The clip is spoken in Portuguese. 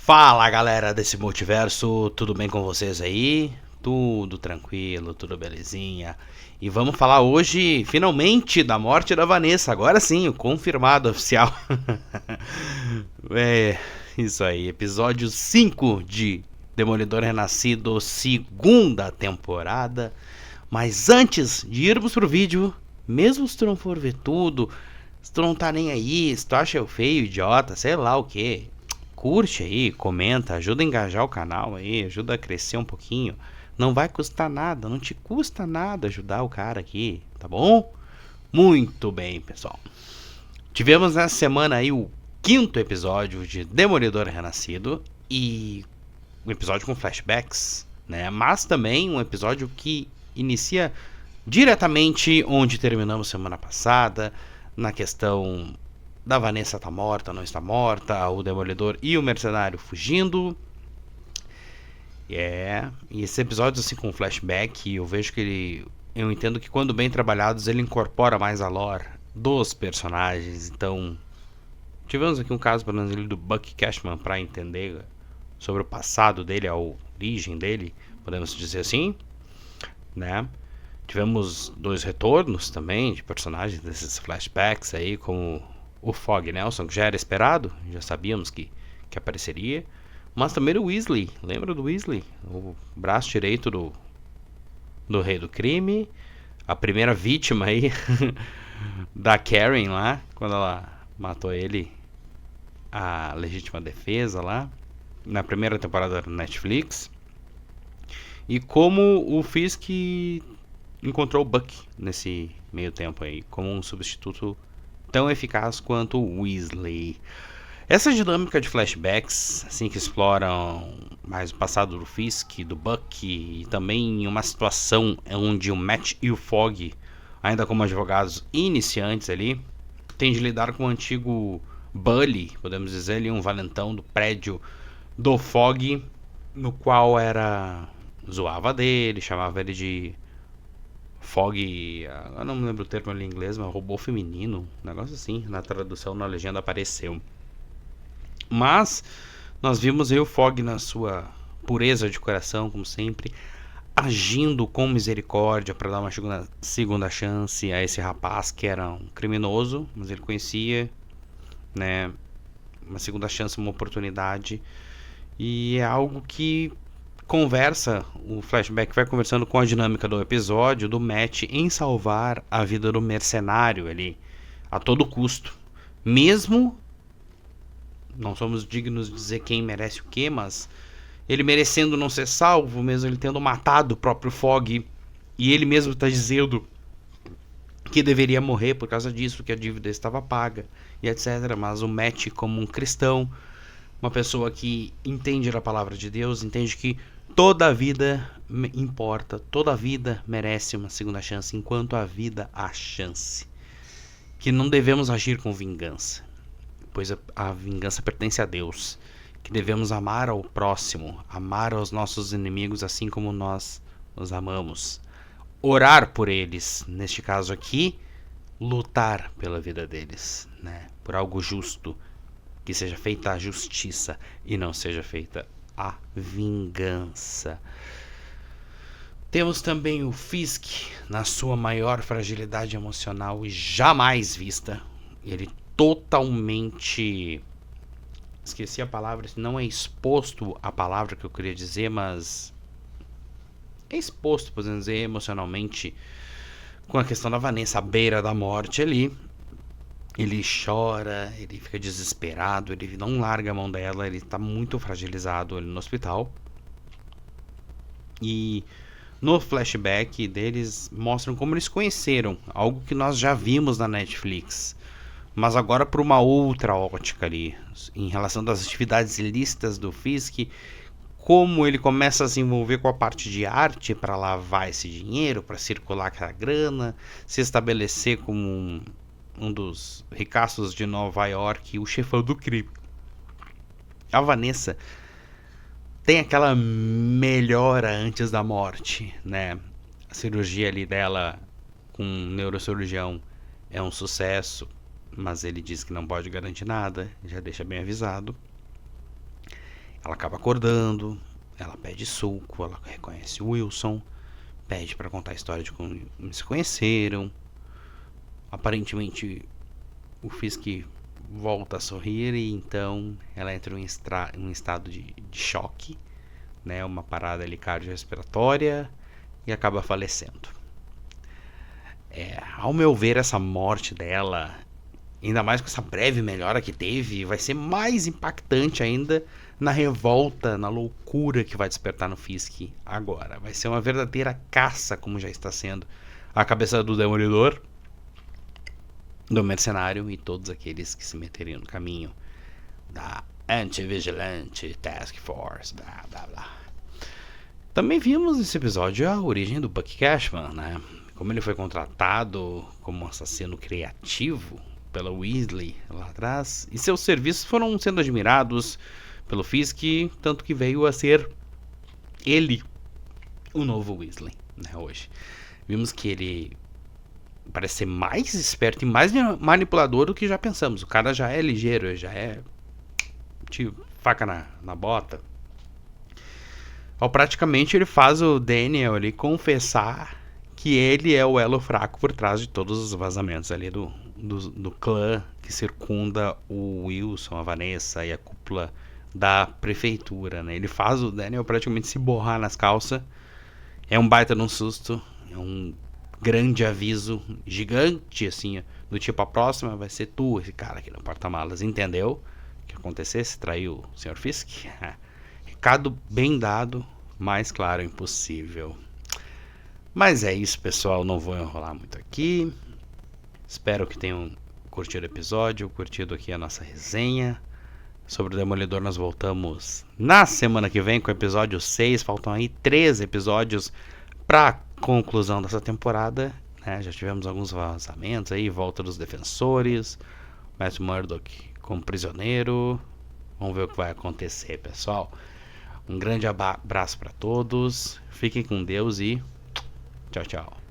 Fala galera desse multiverso, tudo bem com vocês aí? Tudo tranquilo, tudo belezinha. E vamos falar hoje, finalmente, da morte da Vanessa. Agora sim, o confirmado oficial. É, isso aí, episódio 5 de Demolidor Renascido, segunda temporada. Mas antes de irmos pro vídeo, mesmo se tu não for ver tudo, se tu não tá nem aí, se tu acha eu feio, idiota, sei lá o que, curte aí, comenta, ajuda a engajar o canal aí, ajuda a crescer um pouquinho. Não vai custar nada, não te custa nada ajudar o cara aqui, tá bom? Muito bem, pessoal. Tivemos nessa semana aí o quinto episódio de Demolidor Renascido e um episódio com flashbacks, né? Mas também um episódio que inicia diretamente onde terminamos semana passada, na questão da Vanessa tá morta, não está morta, o Demolidor e o Mercenário fugindo. E esses episódios assim com flashback, eu vejo que eu entendo que quando bem trabalhados ele incorpora mais a lore dos personagens. Então, tivemos aqui um caso, pelo menos, do Buck Cashman para entender sobre o passado dele, a origem dele, podemos dizer assim, né? Tivemos dois retornos também de personagens desses flashbacks aí, como o Fog Nelson, que já era esperado, já sabíamos que apareceria. Mas também o Weasley, lembra do Weasley? O braço direito do rei do crime, a primeira vítima aí da Karen lá, quando ela matou ele, a legítima defesa lá, na primeira temporada da Netflix. E como o Fisk encontrou o Buck nesse meio tempo aí, como um substituto tão eficaz quanto o Weasley. Essa dinâmica de flashbacks, assim, que exploram mais o passado do Fisk, do Buck, e também uma situação onde o Matt e o Fogg, ainda como advogados iniciantes ali, têm de lidar com o antigo bully, podemos dizer ali, um valentão do prédio do Fogg, no qual zoava dele, chamava ele de Fog, eu não me lembro o termo ali em inglês, mas robô feminino, um negócio assim, na tradução, na legenda apareceu. Mas nós vimos aí o Fog na sua pureza de coração, como sempre, agindo com misericórdia para dar uma segunda chance a esse rapaz que era um criminoso, mas ele conhecia, né, uma segunda chance, uma oportunidade, e é algo que conversa, o flashback vai conversando com a dinâmica do episódio do Matt em salvar a vida do mercenário ali, a todo custo. Mesmo, não somos dignos de dizer quem merece o que, mas ele merecendo não ser salvo, mesmo ele tendo matado o próprio Fogg, e ele mesmo está dizendo que deveria morrer por causa disso, que a dívida estava paga, e etc. Mas o Matt, como um cristão, uma pessoa que entende a palavra de Deus, entende que toda a vida importa, toda a vida merece uma segunda chance, enquanto a vida há chance. Que não devemos agir com vingança, pois a vingança pertence a Deus. Que devemos amar ao próximo, amar aos nossos inimigos assim como nós os amamos. Orar por eles, neste caso aqui, lutar pela vida deles, né? Por algo justo, que seja feita a justiça e não seja feita a vingança. Temos também o Fisk na sua maior fragilidade emocional jamais vista. Ele totalmente... esqueci a palavra, não é exposto a palavra que eu queria dizer, mas é exposto, podemos dizer, emocionalmente com a questão da Vanessa à beira da morte ali. Ele chora, ele fica desesperado, ele não larga a mão dela, ele tá muito fragilizado ali no hospital. E no flashback deles mostram como eles conheceram, algo que nós já vimos na Netflix, mas agora por uma outra ótica ali, em relação das atividades ilícitas do Fisk, como ele começa a se envolver com a parte de arte para lavar esse dinheiro, para circular aquela grana, se estabelecer como um dos ricaços de Nova York, o chefão do crime. A Vanessa tem aquela melhora antes da morte, né? A cirurgia ali dela com um neurocirurgião é um sucesso, mas ele diz que não pode garantir nada, já deixa bem avisado. Ela acaba acordando, ela pede suco, ela reconhece o Wilson, pede para contar a história de como se conheceram. Aparentemente o Fisk volta a sorrir e então ela entra em um estado de choque, né, uma parada ali cardiorrespiratória e acaba falecendo. Ao meu ver, essa morte dela, ainda mais com essa breve melhora que teve, vai ser mais impactante ainda na revolta, na loucura que vai despertar no Fisk agora. Vai ser uma verdadeira caça, como já está sendo, a cabeça do Demolidor, do Mercenário e todos aqueles que se meteriam no caminho da Anti-Vigilante Task Force, blá blá blá. Também vimos nesse episódio a origem do Buck Cashman, né? Como ele foi contratado como assassino criativo pela Weasley lá atrás, e seus serviços foram sendo admirados pelo Fisk, tanto que veio a ser ele o novo Weasley, né, hoje. Vimos que ele parece ser mais esperto e mais manipulador do que já pensamos. O cara já é ligeiro, já é tipo faca na bota. Praticamente ele faz o Daniel ali confessar que ele é o elo fraco por trás de todos os vazamentos ali do clã que circunda o Wilson, a Vanessa e a cúpula da prefeitura, né? Ele faz o Daniel praticamente se borrar nas calças. É um baita de um susto, é um grande aviso gigante, assim, do tipo, a próxima vai ser tu, esse cara aqui no porta-malas, entendeu? O que acontecesse, traiu o Sr. Fisk. Recado bem dado, mais claro impossível. Mas é isso, pessoal, não vou enrolar muito aqui. Espero que tenham curtido o episódio, curtido aqui a nossa resenha. Sobre o Demolidor nós voltamos na semana que vem com o episódio 6. Faltam aí 3 episódios para conclusão dessa temporada, né? Já tivemos alguns vazamentos aí, volta dos defensores, Matt Murdock como prisioneiro. Vamos ver o que vai acontecer, pessoal. Um grande abraço para todos, fiquem com Deus e tchau, tchau.